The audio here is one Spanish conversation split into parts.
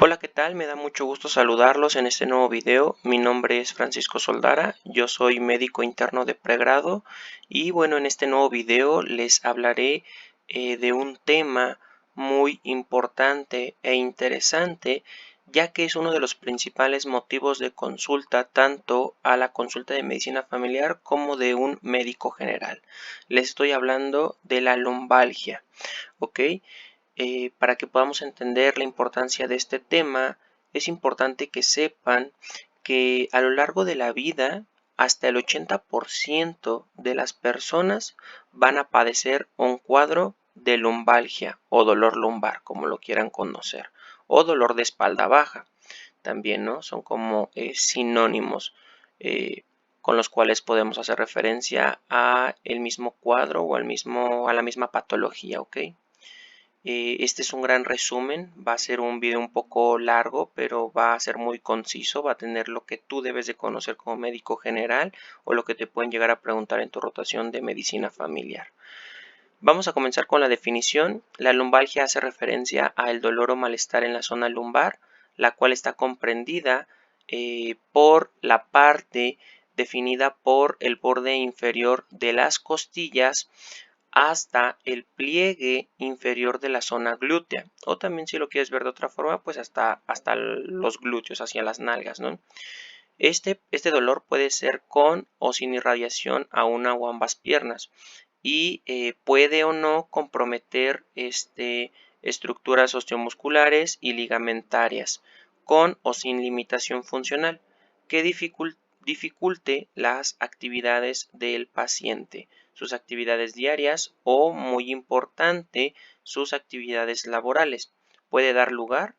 Hola, ¿qué tal? Me da mucho gusto saludarlos en este nuevo video. Mi nombre es Francisco Soldara, yo soy médico interno de pregrado y bueno, en este nuevo video les hablaré de un tema muy importante e interesante, ya que es uno de los principales motivos de consulta tanto a la consulta de medicina familiar como de un médico general. Les estoy hablando de la lumbalgia, ¿ok? Para que podamos entender la importancia de este tema, es importante que sepan que a lo largo de la vida, hasta el 80% de las personas van a padecer un cuadro de lumbalgia o dolor lumbar, como lo quieran conocer, o dolor de espalda baja. También, ¿no? Son como sinónimos eh, con los cuales podemos hacer referencia a el mismo cuadro o a la misma patología, ¿ok? Este es un gran resumen, va a ser un video un poco largo, pero va a ser muy conciso, va a tener lo que tú debes de conocer como médico general o lo que te pueden llegar a preguntar en tu rotación de medicina familiar. Vamos a comenzar con la definición. La lumbalgia hace referencia al dolor o malestar en la zona lumbar, la cual está comprendida por la parte definida por el borde inferior de las costillas hasta el pliegue inferior de la zona glútea, o también si lo quieres ver de otra forma, pues hasta los glúteos, hacia las nalgas, ¿no? Este dolor puede ser con o sin irradiación a una o ambas piernas y puede o no comprometer estructuras osteomusculares y ligamentarias, con o sin limitación funcional, que dificulte las actividades del paciente, sus actividades diarias o, muy importante, sus actividades laborales. Puede dar lugar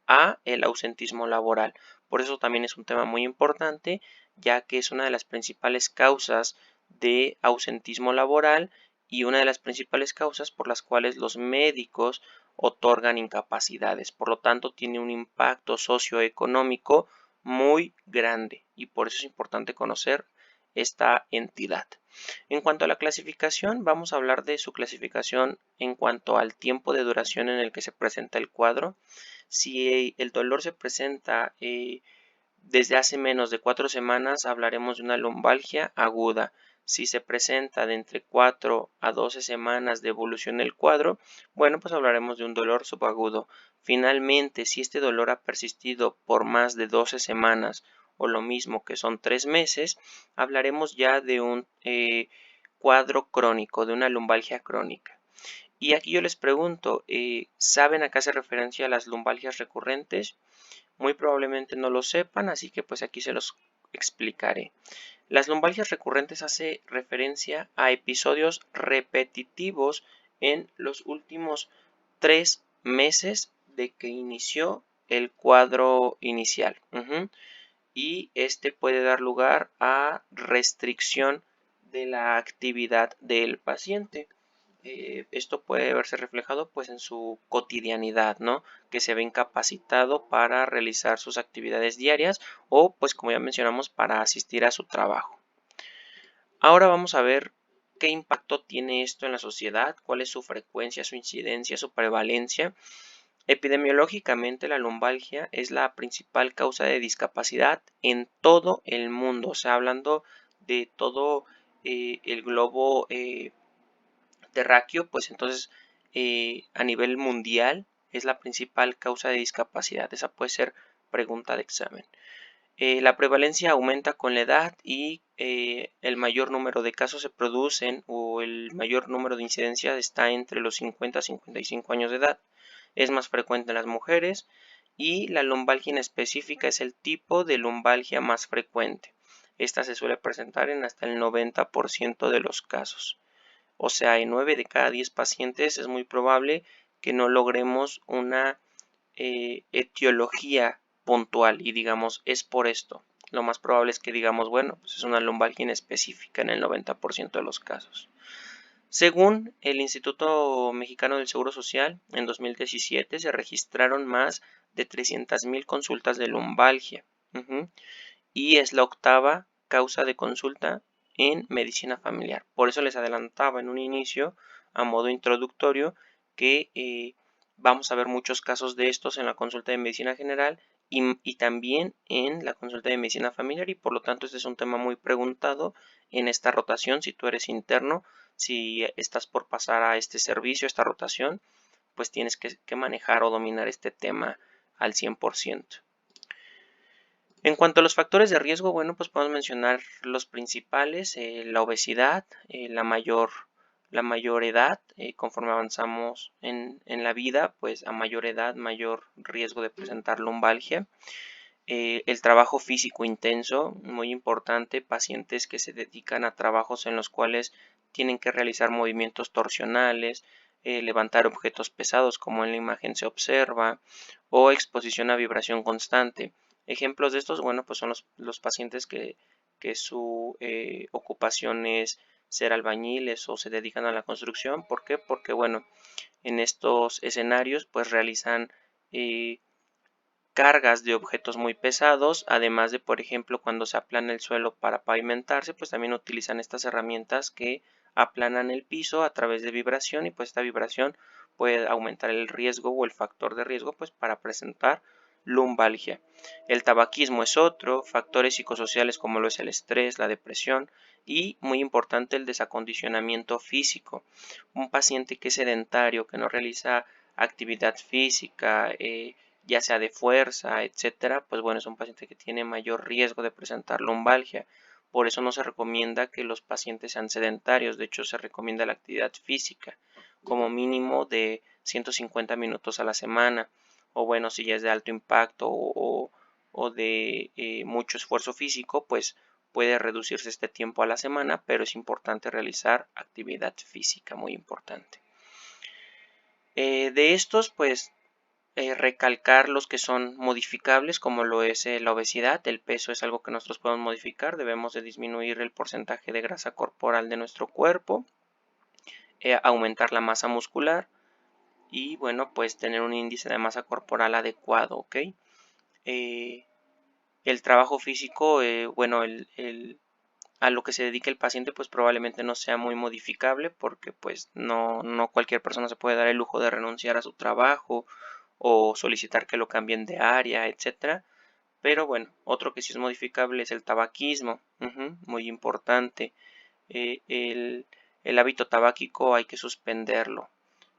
a el ausentismo laboral. Por eso también es un tema muy importante, ya que es una de las principales causas de ausentismo laboral y una de las principales causas por las cuales los médicos otorgan incapacidades. Por lo tanto, tiene un impacto socioeconómico muy grande y por eso es importante conocer esta entidad. En cuanto a la clasificación, vamos a hablar de su clasificación en cuanto al tiempo de duración en el que se presenta el cuadro. Si el dolor se presenta desde hace menos de 4 semanas, hablaremos de una lumbalgia aguda. Si se presenta de entre 4 a 12 semanas de evolución del cuadro, bueno, pues hablaremos de un dolor subagudo. Finalmente, si este dolor ha persistido por más de 12 semanas o lo mismo que son 3 meses, hablaremos ya de un cuadro crónico, de una lumbalgia crónica. Y aquí yo les pregunto, ¿saben a qué hace referencia a las lumbalgias recurrentes? Muy probablemente no lo sepan, así que pues aquí se los explicaré. Las lumbalgias recurrentes hace referencia a episodios repetitivos en los últimos 3 meses de que inició el cuadro inicial. Y este puede dar lugar a restricción de la actividad del paciente. Esto puede verse reflejado pues en su cotidianidad, ¿no? Que se ve incapacitado para realizar sus actividades diarias o pues como ya mencionamos para asistir a su trabajo. Ahora vamos a ver qué impacto tiene esto en la sociedad, cuál es su frecuencia, su incidencia, su prevalencia. Epidemiológicamente la lumbalgia es la principal causa de discapacidad en todo el mundo, o sea, hablando de todo el globo terráqueo, pues entonces a nivel mundial es la principal causa de discapacidad. Esa puede ser pregunta de examen. La prevalencia aumenta con la edad y el mayor número de casos se producen o el mayor número de incidencias está entre los 50 a 55 años de edad. Es más frecuente en las mujeres y la lumbalgia específica es el tipo de lumbalgia más frecuente. Esta se suele presentar en hasta el 90% de los casos. O sea, en 9 de cada 10 pacientes es muy probable que no logremos una etiología puntual y digamos es por esto. Lo más probable es que digamos, bueno, pues es una lumbalgia específica en el 90% de los casos. Según el Instituto Mexicano del Seguro Social, en 2017 se registraron más de 300,000 consultas de lumbalgia. Y es la octava causa de consulta en medicina familiar. Por eso les adelantaba en un inicio, a modo introductorio, que Vamos a ver muchos casos de estos en la consulta de medicina general y también en la consulta de medicina familiar, y por lo tanto este es un tema muy preguntado en esta rotación. Si tú eres interno, si estás por pasar a este servicio, esta rotación, pues tienes que manejar o dominar este tema al 100%. En cuanto a los factores de riesgo, bueno, pues podemos mencionar los principales: la obesidad, la mayor edad. Conforme avanzamos en la vida, pues a mayor edad, mayor riesgo de presentar lumbalgia. El trabajo físico intenso, muy importante, pacientes que se dedican a trabajos en los cuales tienen que realizar movimientos torsionales, levantar objetos pesados como en la imagen se observa, o exposición a vibración constante. Ejemplos de estos, bueno, pues son los pacientes que su ocupación es ser albañiles o se dedican a la construcción. ¿Por qué? Porque, bueno, en estos escenarios pues realizan cargas de objetos muy pesados, además de, por ejemplo, cuando se aplana el suelo para pavimentarse, pues también utilizan estas herramientas que aplanan el piso a través de vibración, y pues esta vibración puede aumentar el riesgo o el factor de riesgo pues para presentar lumbalgia. El tabaquismo es otro, factores psicosociales como lo es el estrés, la depresión y, muy importante, el desacondicionamiento físico. Un paciente que es sedentario, que no realiza actividad física, ya sea de fuerza, etcétera, pues bueno, es un paciente que tiene mayor riesgo de presentar lumbalgia. Por eso no se recomienda que los pacientes sean sedentarios. De hecho, se recomienda la actividad física como mínimo de 150 minutos a la semana, o bueno, si ya es de alto impacto o de mucho esfuerzo físico, pues puede reducirse este tiempo a la semana, pero es importante realizar actividad física, muy importante. De estos, pues recalcar los que son modificables, como lo es la obesidad. El peso es algo que nosotros podemos modificar. Debemos de disminuir el porcentaje de grasa corporal de nuestro cuerpo, aumentar la masa muscular y, bueno, pues tener un índice de masa corporal adecuado, ¿ok? El trabajo físico, bueno, a lo que se dedique el paciente pues probablemente no sea muy modificable, porque pues no cualquier persona se puede dar el lujo de renunciar a su trabajo o solicitar que lo cambien de área, etcétera. Pero bueno, otro que sí es modificable es el tabaquismo, muy importante. Eh, el, el hábito tabáquico hay que suspenderlo,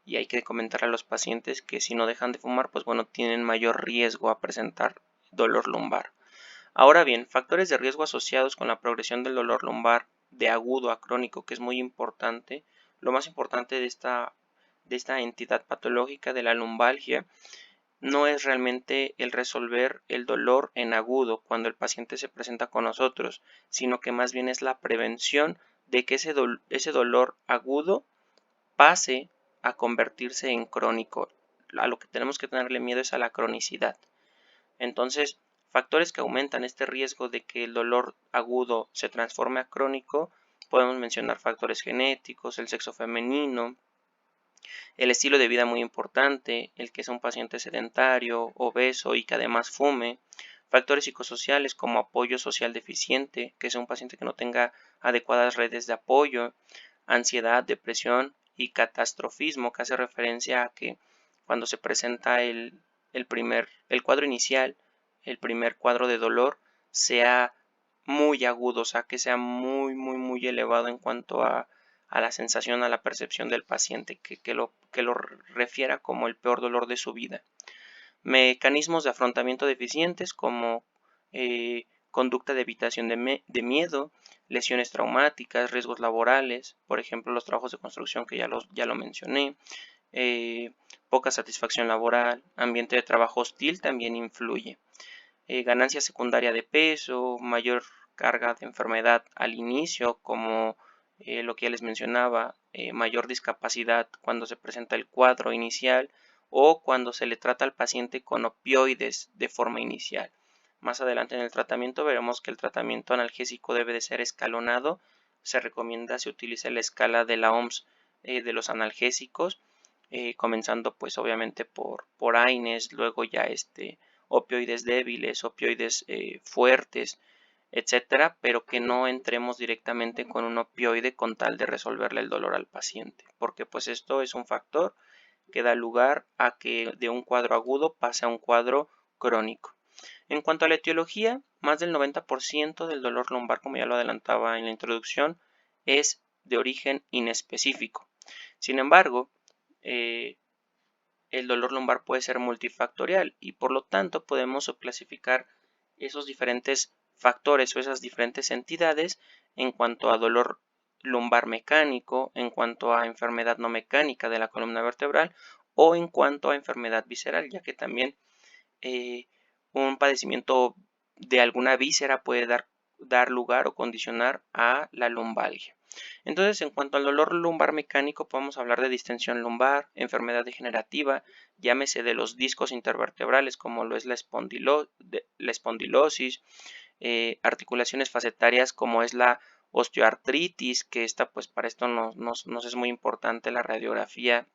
y hay que comentar a los pacientes que si no dejan de fumar, pues bueno, tienen mayor riesgo a presentar dolor lumbar. Ahora bien, factores de riesgo asociados con la progresión del dolor lumbar de agudo a crónico, que es muy importante. Lo más importante de esta entidad patológica de la lumbalgia no es realmente el resolver el dolor en agudo cuando el paciente se presenta con nosotros, sino que más bien es la prevención de que ese dolor agudo pase a convertirse en crónico. A lo que tenemos que tenerle miedo es a la cronicidad. Entonces, factores que aumentan este riesgo de que el dolor agudo se transforme a crónico, podemos mencionar factores genéticos, el sexo femenino, el estilo de vida muy importante, el que es un paciente sedentario, obeso y que además fume, factores psicosociales como apoyo social deficiente, que es un paciente que no tenga adecuadas redes de apoyo, ansiedad, depresión y catastrofismo, que hace referencia a que cuando se presenta el cuadro inicial, el primer cuadro de dolor, sea muy agudo, o sea, que sea muy elevado en cuanto a la sensación, a la percepción del paciente, que lo refiera como el peor dolor de su vida. Mecanismos de afrontamiento deficientes como conducta de evitación de miedo, lesiones traumáticas, riesgos laborales, por ejemplo los trabajos de construcción que ya lo mencioné, poca satisfacción laboral, ambiente de trabajo hostil también influye. Ganancia secundaria de peso, mayor carga de enfermedad al inicio, como lo que ya les mencionaba, mayor discapacidad cuando se presenta el cuadro inicial o cuando se le trata al paciente con opioides de forma inicial. Más adelante en el tratamiento veremos que el tratamiento analgésico debe de ser escalonado. Se recomienda se utilice la escala de la OMS de los analgésicos, comenzando pues obviamente por AINES, luego ya opioides débiles, opioides fuertes, etcétera, pero que no entremos directamente con un opioide con tal de resolverle el dolor al paciente, porque pues esto es un factor que da lugar a que de un cuadro agudo pase a un cuadro crónico. En cuanto a la etiología, más del 90% del dolor lumbar, como ya lo adelantaba en la introducción, es de origen inespecífico. Sin embargo, el dolor lumbar puede ser multifactorial y por lo tanto podemos subclasificar esos diferentes factores o esas diferentes entidades en cuanto a dolor lumbar mecánico, en cuanto a enfermedad no mecánica de la columna vertebral o en cuanto a enfermedad visceral, ya que también un padecimiento de alguna víscera puede dar lugar o condicionar a la lumbalgia. Entonces, en cuanto al dolor lumbar mecánico, podemos hablar de distensión lumbar, enfermedad degenerativa, llámese de los discos intervertebrales, como lo es la espondilosis, articulaciones facetarias, como es la osteoartritis, que esta, pues para esto nos es muy importante la radiografía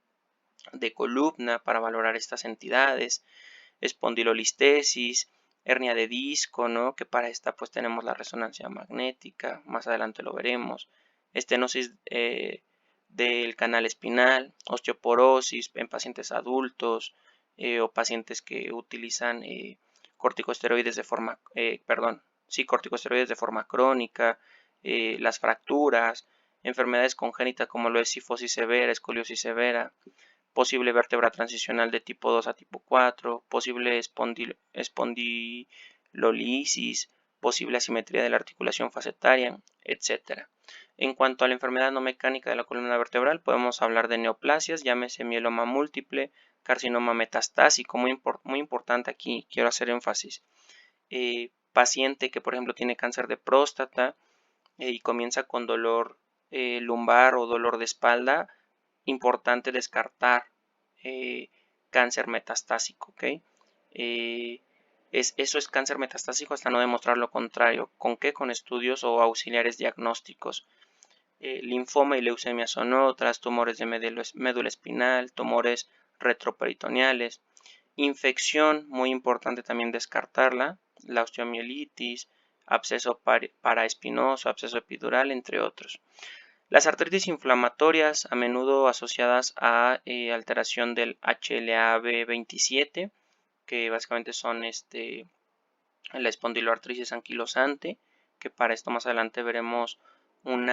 de columna para valorar estas entidades, espondilolistesis, hernia de disco, ¿no? Que para esta pues tenemos la resonancia magnética, más adelante lo veremos, estenosis del canal espinal, osteoporosis en pacientes adultos o pacientes que utilizan corticosteroides de forma, corticosteroides de forma crónica, las fracturas, enfermedades congénitas como lo es cifosis severa, escoliosis severa, posible vértebra transicional de tipo 2 a tipo 4, posible espondilolisis, posible asimetría de la articulación facetaria, etc. En cuanto a la enfermedad no mecánica de la columna vertebral, podemos hablar de neoplasias, llámese mieloma múltiple, carcinoma metastásico, muy importante aquí, quiero hacer énfasis. Paciente que por ejemplo tiene cáncer de próstata y comienza con dolor lumbar o dolor de espalda, importante descartar cáncer metastásico, ¿ok? Eso es cáncer metastásico hasta no demostrar lo contrario. ¿Con qué? Con estudios o auxiliares diagnósticos. Linfoma y leucemia son otras, tumores de médula espinal, tumores retroperitoneales, infección, muy importante también descartarla, la osteomielitis, absceso paraespinoso, absceso epidural, entre otros. Las artritis inflamatorias, a menudo asociadas a alteración del HLA-B27, que básicamente son la espondiloartritis anquilosante, que para esto más adelante veremos un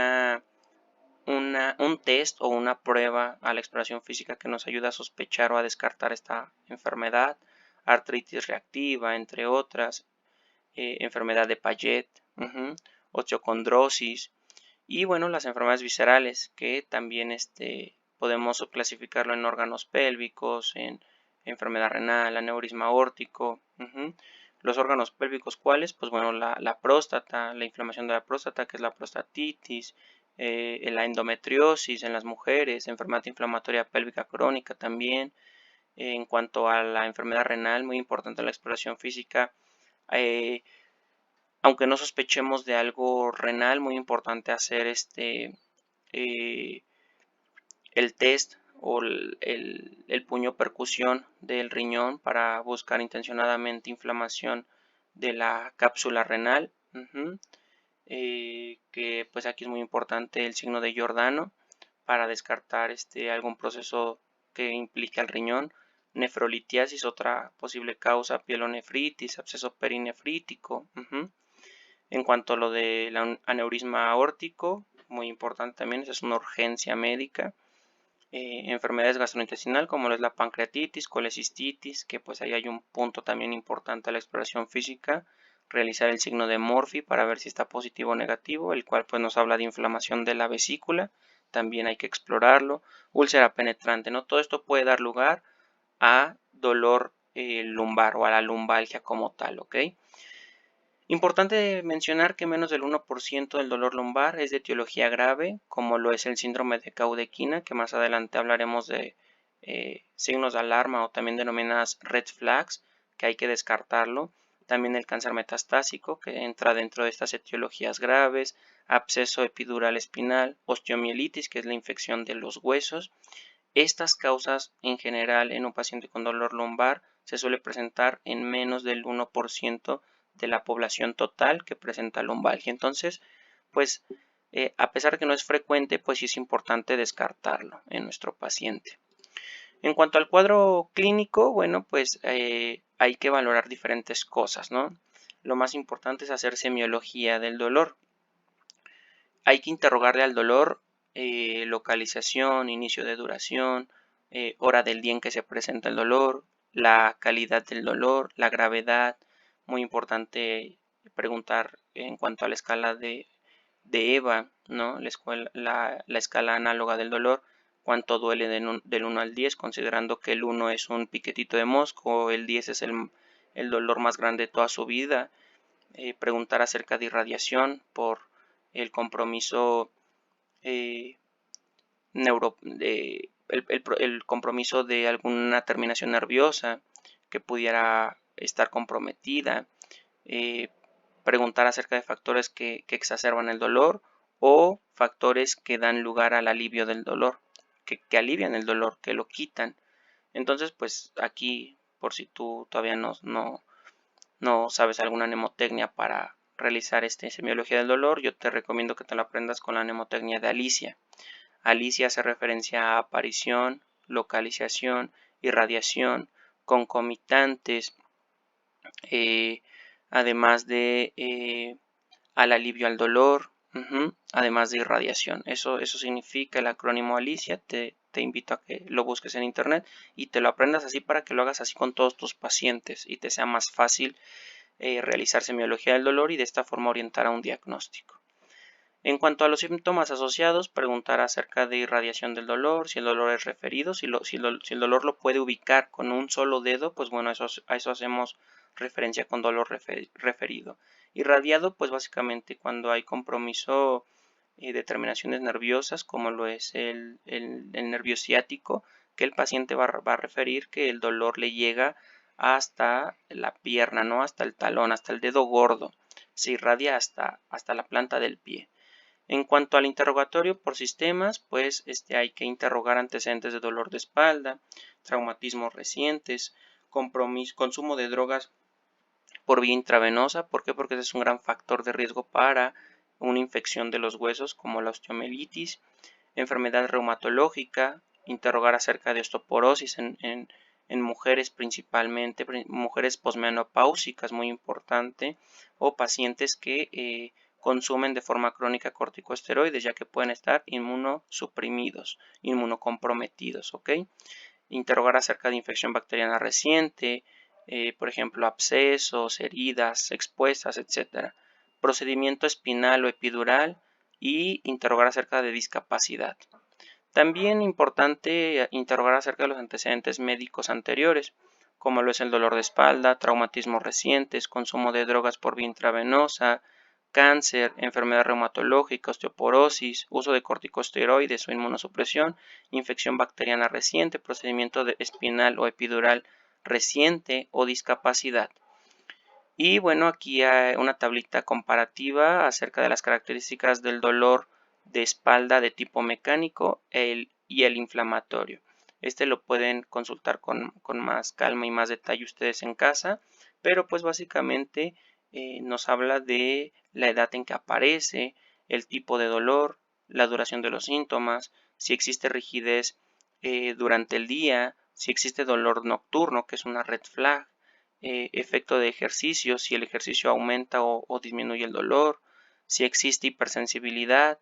test o una prueba a la exploración física que nos ayuda a sospechar o a descartar esta enfermedad, artritis reactiva, entre otras, enfermedad de Paget, osteocondrosis, y bueno, las enfermedades viscerales, que también podemos subclasificarlo en órganos pélvicos, en enfermedad renal, aneurisma aórtico. Los órganos pélvicos, ¿cuáles? Pues bueno, la próstata, la inflamación de la próstata, que es la prostatitis, la endometriosis en las mujeres, enfermedad inflamatoria pélvica crónica también. En cuanto a la enfermedad renal, muy importante la exploración física. Aunque no sospechemos de algo renal, muy importante hacer el test o el puño percusión del riñón para buscar intencionadamente inflamación de la cápsula renal. Que pues aquí es muy importante el signo de Giordano para descartar algún proceso que implique al riñón. Nefrolitiasis, otra posible causa, pielonefritis, absceso perinefrítico. En cuanto a lo del aneurisma aórtico, muy importante también, esa es una urgencia médica. Enfermedades gastrointestinales como lo es la pancreatitis, colecistitis, que pues ahí hay un punto también importante a la exploración física, realizar el signo de Morphy para ver si está positivo o negativo, el cual pues nos habla de inflamación de la vesícula, también hay que explorarlo, úlcera penetrante, ¿no? Todo esto puede dar lugar a dolor lumbar o a la lumbalgia como tal, ¿ok? Importante mencionar que menos del 1% del dolor lumbar es de etiología grave, como lo es el síndrome de Caudequina, que más adelante hablaremos de signos de alarma o también denominadas red flags, que hay que descartarlo. También el cáncer metastásico, que entra dentro de estas etiologías graves, absceso epidural espinal, osteomielitis, que es la infección de los huesos. Estas causas en general en un paciente con dolor lumbar se suele presentar en menos del 1% de la población total que presenta lumbalgia. Entonces, pues a pesar de que no es frecuente, pues sí es importante descartarlo en nuestro paciente. En cuanto al cuadro clínico, bueno, pues hay que valorar diferentes cosas, ¿no? Lo más importante es hacer semiología del dolor. Hay que interrogarle al dolor localización, inicio de duración, hora del día en que se presenta el dolor, la calidad del dolor, la gravedad. Muy importante preguntar en cuanto a la escala de EVA, ¿no? La escala análoga del dolor, cuánto duele del 1 al 10, considerando que el 1 es un piquetito de mosco, el 10 es el dolor más grande de toda su vida. Preguntar acerca de irradiación por el compromiso eh, el compromiso de alguna terminación nerviosa que pudiera estar comprometida, eh, preguntar acerca de factores que exacerban el dolor o factores que dan lugar al alivio del dolor, que alivian el dolor, que lo quitan. Entonces, pues aquí, por si tú todavía no sabes alguna mnemotecnia para realizar esta semiología del dolor, yo te recomiendo que te lo aprendas con la mnemotecnia de Alicia. Alicia hace referencia a aparición, localización, irradiación, concomitantes, eh, además de al alivio al dolor, además de irradiación. Eso significa el acrónimo Alicia. Te invito a que lo busques en internet y te lo aprendas así para que lo hagas así con todos tus pacientes y te sea más fácil realizar semiología del dolor y de esta forma orientar a un diagnóstico. En cuanto a los síntomas asociados, preguntar acerca de irradiación del dolor, si el dolor es referido, si el dolor lo puede ubicar con un solo dedo, pues bueno, a eso hacemos referencia con dolor referido. Irradiado, pues básicamente cuando hay compromiso de terminaciones nerviosas, como lo es el nervio ciático, que el paciente va a referir que el dolor le llega hasta la pierna, ¿no? Hasta el talón, hasta el dedo gordo, se irradia hasta la planta del pie. En cuanto al interrogatorio por sistemas, pues hay que interrogar antecedentes de dolor de espalda, traumatismos recientes, consumo de drogas por vía intravenosa. ¿Por qué? Porque ese es un gran factor de riesgo para una infección de los huesos como la osteomielitis, enfermedad reumatológica, interrogar acerca de osteoporosis en mujeres principalmente, mujeres posmenopáusicas, muy importante, o pacientes que consumen de forma crónica corticosteroides, ya que pueden estar inmunosuprimidos, inmunocomprometidos, ¿ok? Interrogar acerca de infección bacteriana reciente, por ejemplo, abscesos, heridas expuestas, etc. Procedimiento espinal o epidural y interrogar acerca de discapacidad. También importante interrogar acerca de los antecedentes médicos anteriores, como lo es el dolor de espalda, traumatismos recientes, consumo de drogas por vía intravenosa, cáncer, enfermedad reumatológica, osteoporosis, uso de corticosteroides o inmunosupresión, infección bacteriana reciente, procedimiento espinal o epidural reciente o discapacidad. Y bueno, aquí hay una tablita comparativa acerca de las características del dolor de espalda de tipo mecánico y el inflamatorio. Este lo pueden consultar con más calma y más detalle ustedes en casa, pero pues básicamente nos habla de la edad en que aparece, el tipo de dolor, la duración de los síntomas, si existe rigidez durante el día, si existe dolor nocturno, que es una red flag, efecto de ejercicio, si el ejercicio aumenta o disminuye el dolor, si existe hipersensibilidad,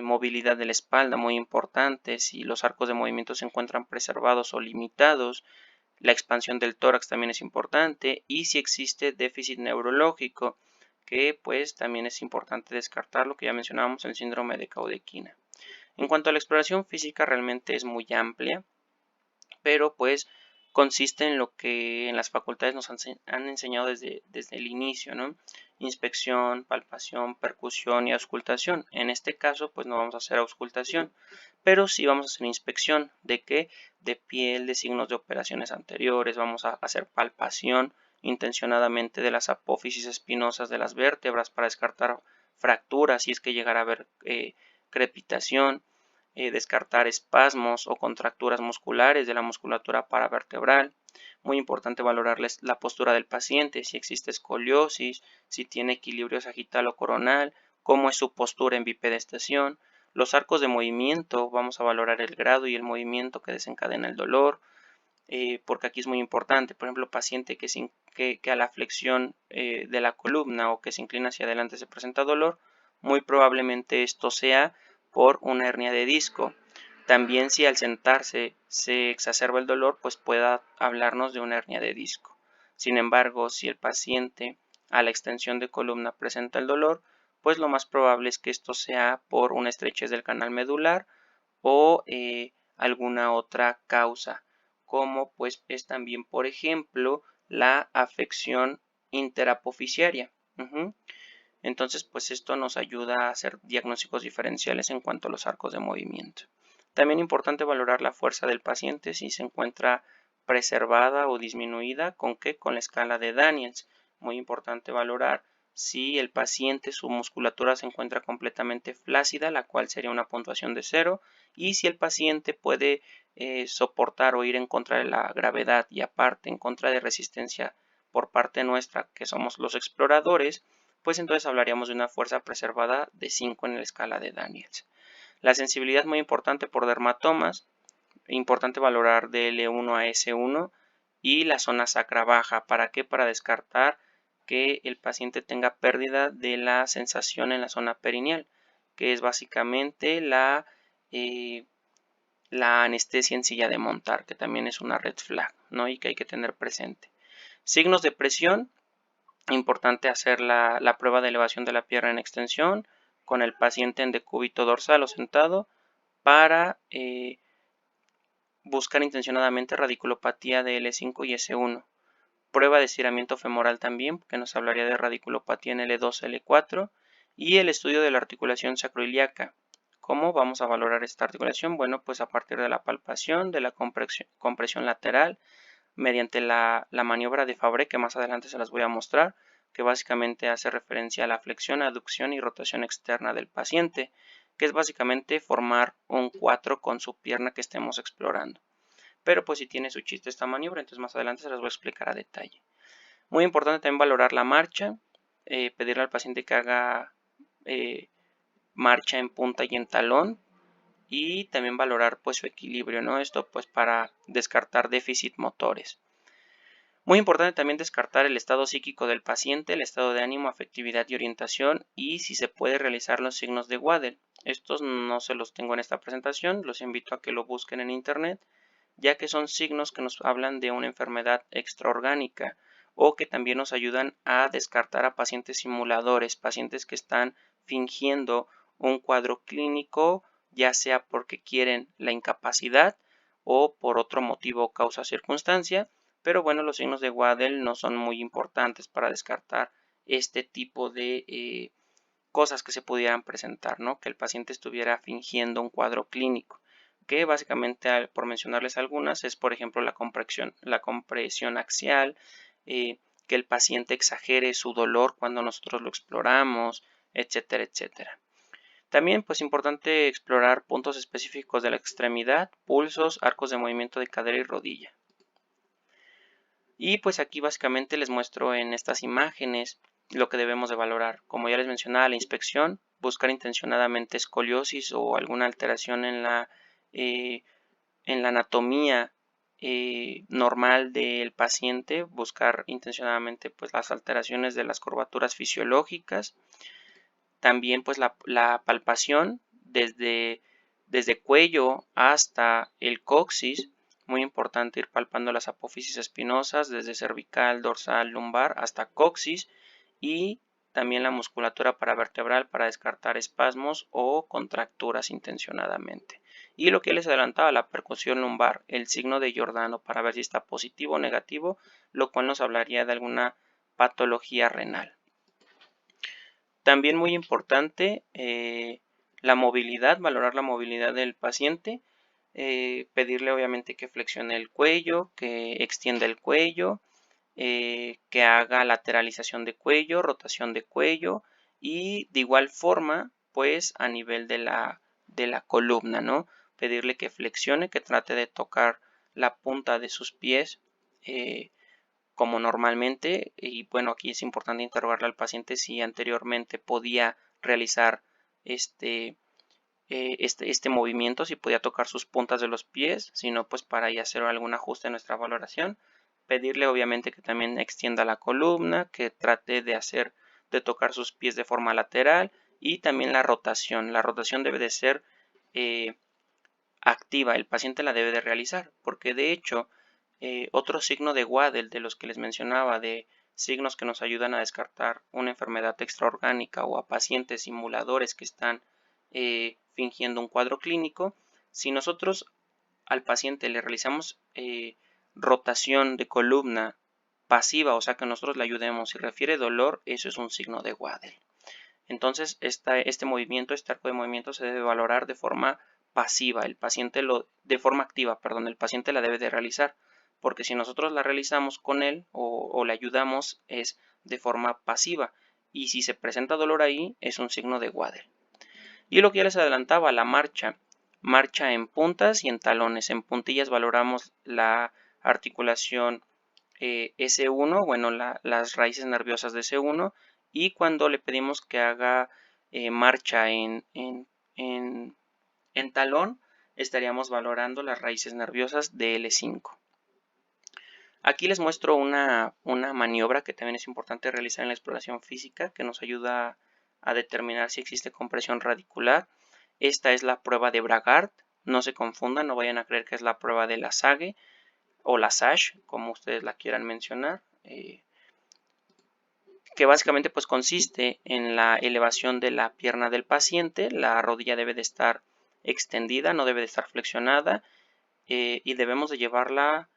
movilidad de la espalda, muy importante, si los arcos de movimiento se encuentran preservados o limitados, la expansión del tórax también es importante y si existe déficit neurológico, que pues también es importante descartar lo que ya mencionábamos, el síndrome de Caudequina. En cuanto a la exploración física, realmente es muy amplia, pero pues consiste en lo que en las facultades nos han enseñado desde el inicio, ¿no? Inspección, palpación, percusión y auscultación. En este caso, pues no vamos a hacer auscultación, pero sí vamos a hacer inspección. ¿De qué? De piel, de signos de operaciones anteriores, vamos a hacer palpación intencionadamente de las apófisis espinosas de las vértebras para descartar fracturas si es que llegara a haber crepitación, descartar espasmos o contracturas musculares de la musculatura paravertebral. Muy importante valorarles la postura del paciente, si existe escoliosis, si tiene equilibrio sagital o coronal, cómo es su postura en bipedestación, Los arcos de movimiento, vamos a valorar el grado y el movimiento que desencadena el dolor, porque aquí es muy importante. Por ejemplo, paciente que a la flexión de la columna o que se inclina hacia adelante se presenta dolor, muy probablemente esto sea por una hernia de disco. También si al sentarse se exacerba el dolor, pues pueda hablarnos de una hernia de disco. Sin embargo, si el paciente a la extensión de columna presenta el dolor, pues lo más probable es que esto sea por una estrechez del canal medular o alguna otra causa, como pues es también, por ejemplo, la afección interapoficiaria. Entonces, pues esto nos ayuda a hacer diagnósticos diferenciales en cuanto a los arcos de movimiento. También es importante valorar la fuerza del paciente si se encuentra preservada o disminuida, ¿con qué? Con la escala de Daniels. Muy importante valorar si el paciente, su musculatura se encuentra completamente flácida, la cual sería una puntuación de 0, y si el paciente puede soportar o ir en contra de la gravedad y aparte en contra de resistencia por parte nuestra, que somos los exploradores, pues entonces hablaríamos de una fuerza preservada de 5 en la escala de Daniels. La sensibilidad es muy importante por dermatomas, importante valorar de L1 a S1 y la zona sacra baja. ¿Para qué? Para descartar que el paciente tenga pérdida de la sensación en la zona perineal, que es básicamente la anestesia en silla de montar, que también es una red flag, ¿no? Y que hay que tener presente. Signos de presión, importante hacer la prueba de elevación de la pierna en extensión con el paciente en decúbito dorsal o sentado para buscar intencionadamente radiculopatía de L5 y S1. Prueba de estiramiento femoral también, que nos hablaría de radiculopatía en L2, L4. Y el estudio de la articulación sacroiliaca. ¿Cómo vamos a valorar esta articulación? Bueno, pues a partir de la palpación, de la compresión lateral, mediante la maniobra de Fabre, que más adelante se las voy a mostrar, que básicamente hace referencia a la flexión, aducción y rotación externa del paciente, que es básicamente formar un 4 con su pierna que estemos explorando. Pero pues si tiene su chiste esta maniobra, entonces más adelante se las voy a explicar a detalle. Muy importante también valorar la marcha, pedirle al paciente que haga marcha en punta y en talón, y también valorar pues su equilibrio, ¿no? Esto pues para descartar déficit motores. Muy importante también descartar el estado psíquico del paciente, el estado de ánimo, afectividad y orientación, y si se puede realizar los signos de Waddell. Estos no se los tengo en esta presentación, los invito a que lo busquen en internet, ya que son signos que nos hablan de una enfermedad extraorgánica o que también nos ayudan a descartar a pacientes simuladores, pacientes que están fingiendo un cuadro clínico, ya sea porque quieren la incapacidad o por otro motivo o causa circunstancia. Pero bueno, los signos de Waddell no son muy importantes para descartar este tipo de cosas que se pudieran presentar, ¿no? Que el paciente estuviera fingiendo un cuadro clínico, que básicamente, por mencionarles algunas, es por ejemplo la compresión axial, que el paciente exagere su dolor cuando nosotros lo exploramos, etcétera, etcétera. También pues importante explorar puntos específicos de la extremidad, pulsos, arcos de movimiento de cadera y rodilla. Y pues aquí básicamente les muestro en estas imágenes lo que debemos de valorar. Como ya les mencionaba, la inspección, buscar intencionadamente escoliosis o alguna alteración en la anatomía normal del paciente, buscar intencionadamente pues las alteraciones de las curvaturas fisiológicas. También pues la palpación desde cuello hasta el coxis. Muy importante ir palpando las apófisis espinosas desde cervical, dorsal, lumbar hasta coxis, y también la musculatura paravertebral para descartar espasmos o contracturas intencionadamente. Y lo que les adelantaba, la percusión lumbar, el signo de Giordano para ver si está positivo o negativo, lo cual nos hablaría de alguna patología renal. También muy importante la movilidad, valorar la movilidad del paciente, pedirle obviamente que flexione el cuello, que extienda el cuello, que haga lateralización de cuello, rotación de cuello, y de igual forma pues a nivel de la columna, ¿no? Pedirle que flexione, que trate de tocar la punta de sus pies como normalmente. Y bueno, aquí es importante interrogarle al paciente si anteriormente podía realizar este movimiento, si podía tocar sus puntas de los pies, si no, pues para ya hacer algún ajuste en nuestra valoración. Pedirle obviamente que también extienda la columna, que trate de tocar sus pies de forma lateral, y también la rotación. La rotación debe de ser activa, el paciente la debe de realizar, porque de hecho otro signo de Waddell, de los que les mencionaba, de signos que nos ayudan a descartar una enfermedad extraorgánica o a pacientes simuladores que están fingiendo un cuadro clínico, si nosotros al paciente le realizamos rotación de columna pasiva, o sea que nosotros le ayudemos y refiere dolor, eso es un signo de Waddell. Entonces, este movimiento, este arco de movimiento se debe valorar de forma pasiva, de forma activa, perdón, el paciente la debe de realizar, porque si nosotros la realizamos con él o le ayudamos es de forma pasiva, y si se presenta dolor ahí es un signo de Waddell. Y lo que ya les adelantaba, la marcha en puntas y en talones. En puntillas valoramos la articulación S1, bueno, las raíces nerviosas de S1, y cuando le pedimos que haga marcha en talón, estaríamos valorando las raíces nerviosas de L5. Aquí les muestro una maniobra que también es importante realizar en la exploración física, que nos ayuda a determinar si existe compresión radicular. Esta es la prueba de Bragard, no se confundan, no vayan a creer que es la prueba de la Sage o la SASH, como ustedes la quieran mencionar, que básicamente pues consiste en la elevación de la pierna del paciente. La rodilla debe de estar extendida, no debe de estar flexionada, y debemos de llevarla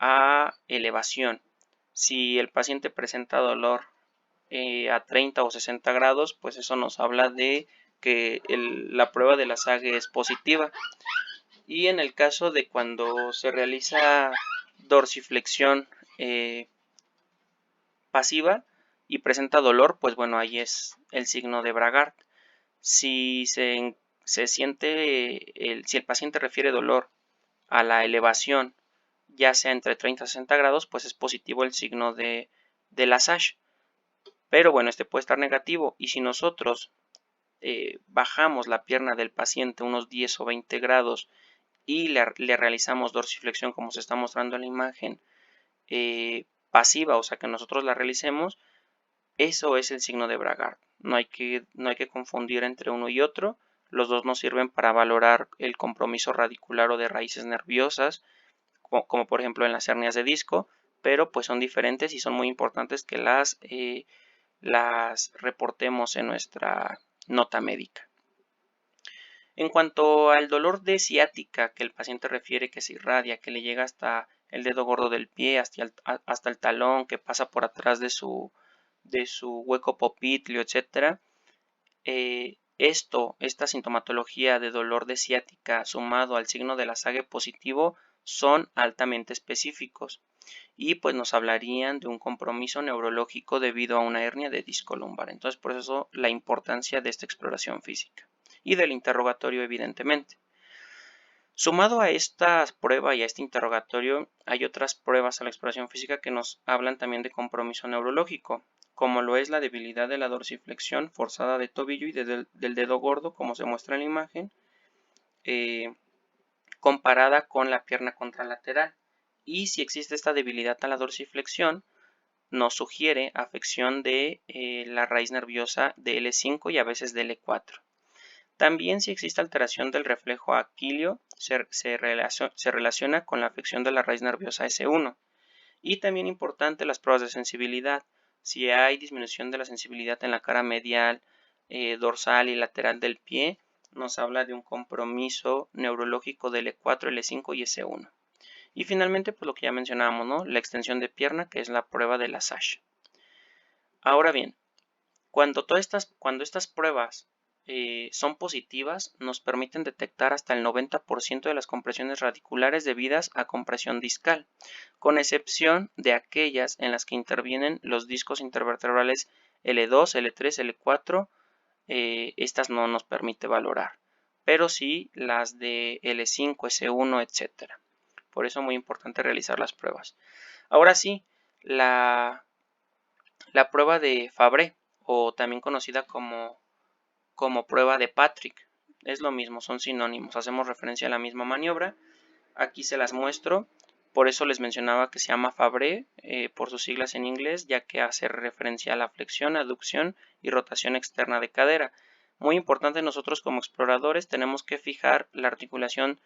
a elevación. Si el paciente presenta dolor a 30 o 60 grados, pues eso nos habla de que la prueba de la SAGE es positiva. Y en el caso de cuando se realiza dorsiflexión pasiva y presenta dolor, pues bueno, ahí es el signo de Bragard. Si se siente, si el paciente refiere dolor a la elevación, ya sea entre 30 y 60 grados, pues es positivo el signo de la SASH. Pero bueno, este puede estar negativo, y si nosotros bajamos la pierna del paciente unos 10 o 20 grados y le realizamos dorsiflexión como se está mostrando en la imagen pasiva, o sea que nosotros la realicemos, eso es el signo de Bragard. No hay que confundir entre uno y otro. Los dos nos sirven para valorar el compromiso radicular o de raíces nerviosas, como por ejemplo en las hernias de disco, pero pues son diferentes y son muy importantes que las reportemos en nuestra nota médica. En cuanto al dolor de ciática que el paciente refiere que se irradia, que le llega hasta el dedo gordo del pie, hasta el talón, que pasa por atrás de su hueco popliteo, etc. Esta sintomatología de dolor de ciática sumado al signo de la SAGE positivo son altamente específicos y pues nos hablarían de un compromiso neurológico debido a una hernia de disco lumbar. Entonces, por eso la importancia de esta exploración física y del interrogatorio, evidentemente. Sumado a esta prueba y a este interrogatorio, hay otras pruebas a la exploración física que nos hablan también de compromiso neurológico, como lo es la debilidad de la dorsiflexión forzada de tobillo y del dedo gordo, como se muestra en la imagen, comparada con la pierna contralateral. Y si existe esta debilidad a la dorsiflexión, nos sugiere afección de la raíz nerviosa de L5 y a veces de L4. También si existe alteración del reflejo aquileo, se relaciona con la afección de la raíz nerviosa S1. Y también importante las pruebas de sensibilidad. Si hay disminución de la sensibilidad en la cara medial, dorsal y lateral del pie, nos habla de un compromiso neurológico de L4, L5 y S1. Y finalmente, pues lo que ya mencionábamos, ¿no? La extensión de pierna, que es la prueba de la SASH. Ahora bien, cuando estas pruebas son positivas, nos permiten detectar hasta el 90% de las compresiones radiculares debidas a compresión discal, con excepción de aquellas en las que intervienen los discos intervertebrales L2, L3, L4, estas no nos permite valorar, pero sí las de L5, S1, etc. Por eso es muy importante realizar las pruebas. Ahora sí, la prueba de Fabry, o también conocida como prueba de Patrick. es lo mismo, son sinónimos, hacemos referencia a la misma maniobra. Aquí se las muestro, por eso les mencionaba que se llama Fabré, por sus siglas en inglés, ya que hace referencia a la flexión, aducción y rotación externa de cadera. Muy importante, nosotros como exploradores tenemos que fijar la articulación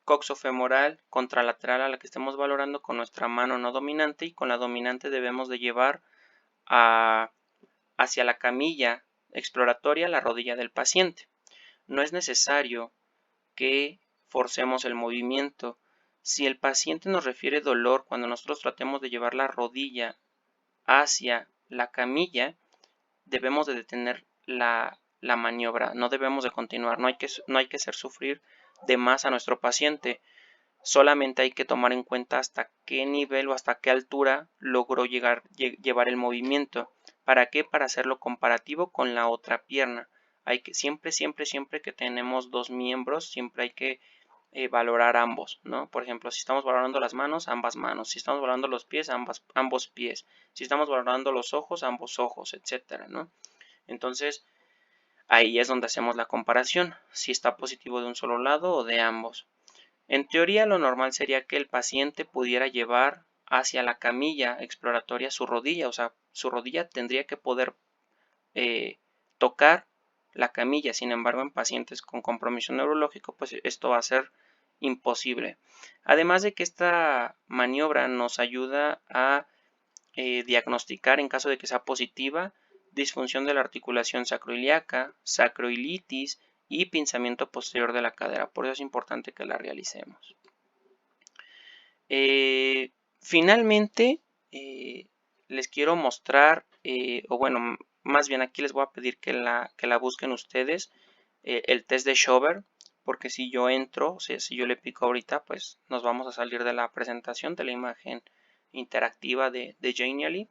coxofemoral contralateral a la que estemos valorando con nuestra mano no dominante, y con la dominante debemos de llevar hacia la camilla exploratoria la rodilla del paciente. No es necesario que forcemos el movimiento. Si el paciente nos refiere dolor cuando nosotros tratemos de llevar la rodilla hacia la camilla, debemos de detener la maniobra, no debemos de continuar, no hay que hacer sufrir de más a nuestro paciente. Solamente hay que tomar en cuenta hasta qué nivel o hasta qué altura logró llevar el movimiento. ¿Para qué? Para hacerlo comparativo con la otra pierna. Hay que siempre que tenemos dos miembros, siempre hay que valorar ambos, ¿no? Por ejemplo, si estamos valorando las manos, ambas manos. Si estamos valorando los pies, ambos pies. Si estamos valorando los ojos, ambos ojos, etcétera, ¿no? Entonces, ahí es donde hacemos la comparación, si está positivo de un solo lado o de ambos. En teoría, lo normal sería que el paciente pudiera llevar hacia la camilla exploratoria su rodilla, o sea, su rodilla tendría que poder tocar la camilla. Sin embargo, en pacientes con compromiso neurológico, pues esto va a ser imposible. Además de que esta maniobra nos ayuda a diagnosticar, en caso de que sea positiva, disfunción de la articulación sacroiliaca, sacroilitis y pinzamiento posterior de la cadera. Por eso es importante que la realicemos. Finalmente, les quiero mostrar, o bueno, más bien aquí les voy a pedir que la busquen ustedes, el test de Schober, porque si yo entro, o sea, si yo le pico ahorita, pues nos vamos a salir de la presentación, de la imagen interactiva de Genially,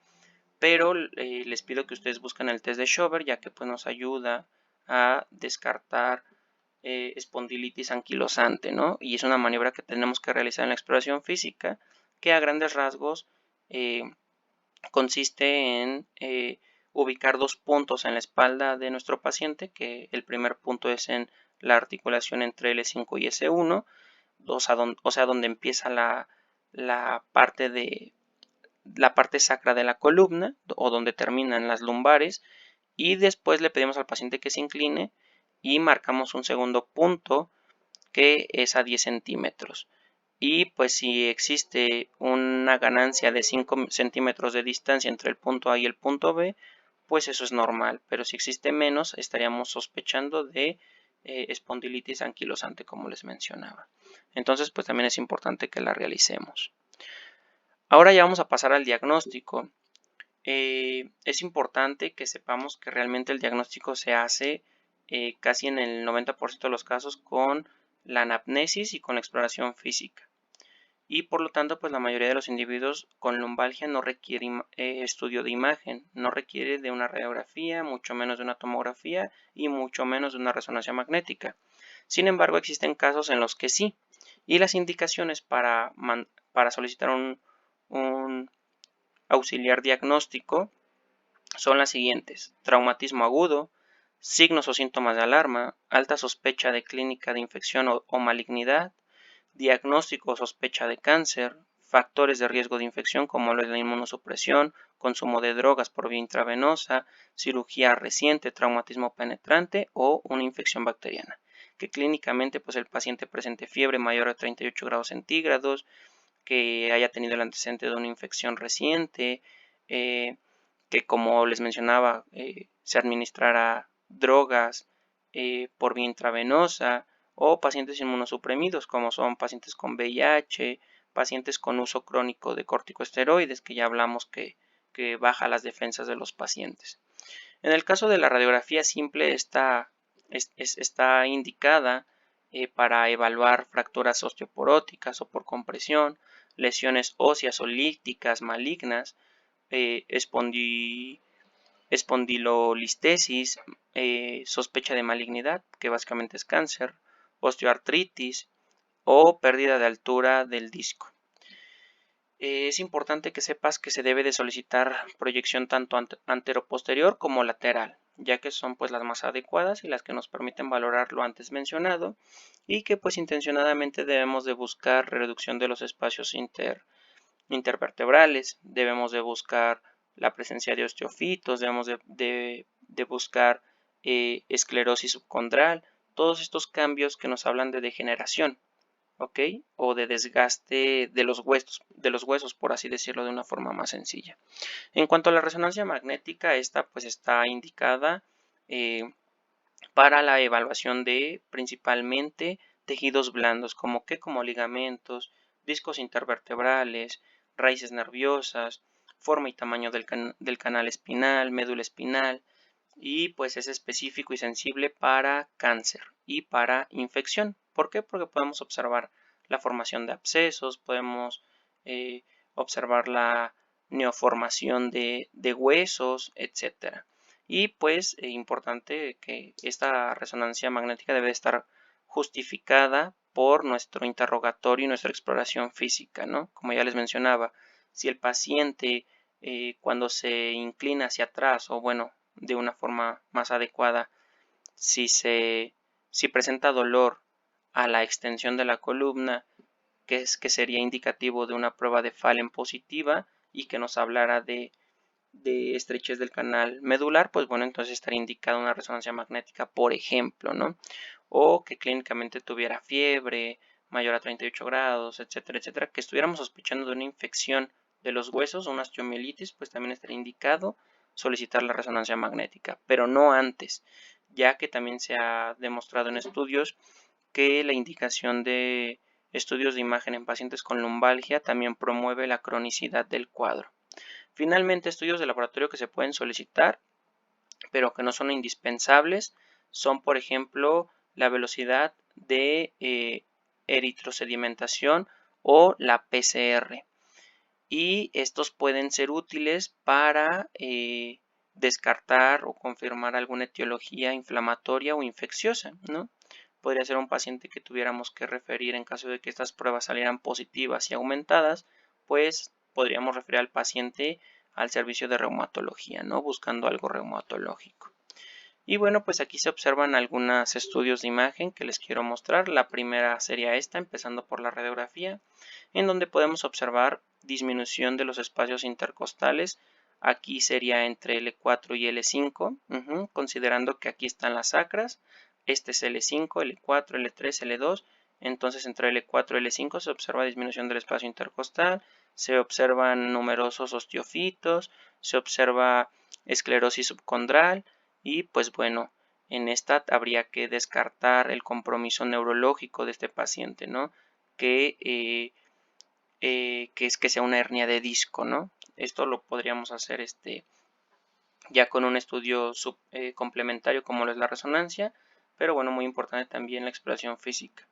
pero les pido que ustedes busquen el test de Schober, ya que pues nos ayuda a descartar espondilitis anquilosante, ¿no? Y es una maniobra que tenemos que realizar en la exploración física, que a grandes rasgos consiste en ubicar dos puntos en la espalda de nuestro paciente, que el primer punto es en la articulación entre L5 y S1, o sea, donde empieza la parte sacra de la columna, o donde terminan las lumbares, y después le pedimos al paciente que se incline y marcamos un segundo punto que es a 10 centímetros. Y pues si existe una ganancia de 5 centímetros de distancia entre el punto A y el punto B, pues eso es normal. Pero si existe menos, estaríamos sospechando de espondilitis anquilosante, como les mencionaba. Entonces, pues también es importante que la realicemos. Ahora ya vamos a pasar al diagnóstico. Es importante que sepamos que realmente el diagnóstico se hace casi en el 90% de los casos con la anamnesis y con la exploración física. Y por lo tanto, pues la mayoría de los individuos con lumbalgia no requiere estudio de imagen, no requiere de una radiografía, mucho menos de una tomografía y mucho menos de una resonancia magnética. Sin embargo, existen casos en los que sí, y las indicaciones para solicitar un auxiliar diagnóstico son las siguientes: traumatismo agudo, signos o síntomas de alarma, alta sospecha de clínica de infección o malignidad, diagnóstico o sospecha de cáncer, factores de riesgo de infección como lo es la inmunosupresión, consumo de drogas por vía intravenosa, cirugía reciente, traumatismo penetrante o una infección bacteriana. Que clínicamente pues el paciente presente fiebre mayor a 38 grados centígrados, que haya tenido el antecedente de una infección reciente, que como les mencionaba se administrara drogas por vía intravenosa, o pacientes inmunosuprimidos como son pacientes con VIH, pacientes con uso crónico de corticosteroides, que ya hablamos que baja las defensas de los pacientes. En el caso de la radiografía simple, está indicada para evaluar fracturas osteoporóticas o por compresión, lesiones óseas o líticas malignas, espondilolistesis, sospecha de malignidad, que básicamente es cáncer, osteoartritis o pérdida de altura del disco. Es importante que sepas que se debe de solicitar proyección tanto antero-posterior como lateral, ya que son pues las más adecuadas y las que nos permiten valorar lo antes mencionado, y que pues intencionadamente debemos de buscar reducción de los espacios intervertebrales, debemos de buscar la presencia de osteofitos, debemos de buscar esclerosis subcondral, todos estos cambios que nos hablan de degeneración. ¿Ok? O de desgaste de los huesos, por así decirlo de una forma más sencilla. En cuanto a la resonancia magnética, esta pues está indicada eh, para la evaluación de principalmente tejidos blandos, como ligamentos, discos intervertebrales, raíces nerviosas, forma y tamaño del canal espinal, médula espinal, y pues es específico y sensible para cáncer y para infección. ¿Por qué? Porque podemos observar la formación de abscesos, podemos observar la neoformación de huesos, etcétera. Y pues importante que esta resonancia magnética debe estar justificada por nuestro interrogatorio y nuestra exploración física, ¿no? Como ya les mencionaba, si el paciente cuando se inclina hacia atrás o bueno, de una forma más adecuada, si presenta dolor a la extensión de la columna, que sería indicativo de una prueba de Fallen positiva y que nos hablara de estrechez del canal medular, pues bueno, entonces estaría indicada una resonancia magnética, por ejemplo, ¿no? O que clínicamente tuviera fiebre mayor a 38 grados, etcétera, etcétera, que estuviéramos sospechando de una infección de los huesos, una osteomielitis, pues también estaría indicado solicitar la resonancia magnética, pero no antes, ya que también se ha demostrado en estudios que la indicación de estudios de imagen en pacientes con lumbalgia también promueve la cronicidad del cuadro. Finalmente, estudios de laboratorio que se pueden solicitar, pero que no son indispensables, son, por ejemplo, la velocidad de eritrosedimentación o la PCR. Y estos pueden ser útiles para descartar o confirmar alguna etiología inflamatoria o infecciosa, ¿no? Podría ser un paciente que tuviéramos que referir en caso de que estas pruebas salieran positivas y aumentadas, pues podríamos referir al paciente al servicio de reumatología, ¿no? Buscando algo reumatológico. Y bueno, pues aquí se observan algunos estudios de imagen que les quiero mostrar. La primera sería esta, empezando por la radiografía, en donde podemos observar disminución de los espacios intercostales. Aquí sería entre L4 y L5, considerando que aquí están las sacras. Este es L5, L4, L3, L2. Entonces entre L4 y L5 se observa disminución del espacio intercostal, se observan numerosos osteofitos, se observa esclerosis subcondral, y pues bueno, en esta habría que descartar el compromiso neurológico de este paciente, ¿no? Que es que sea una hernia de disco, ¿no? Esto lo podríamos hacer ya con un estudio complementario como lo es la resonancia, pero bueno, muy importante también la exploración física.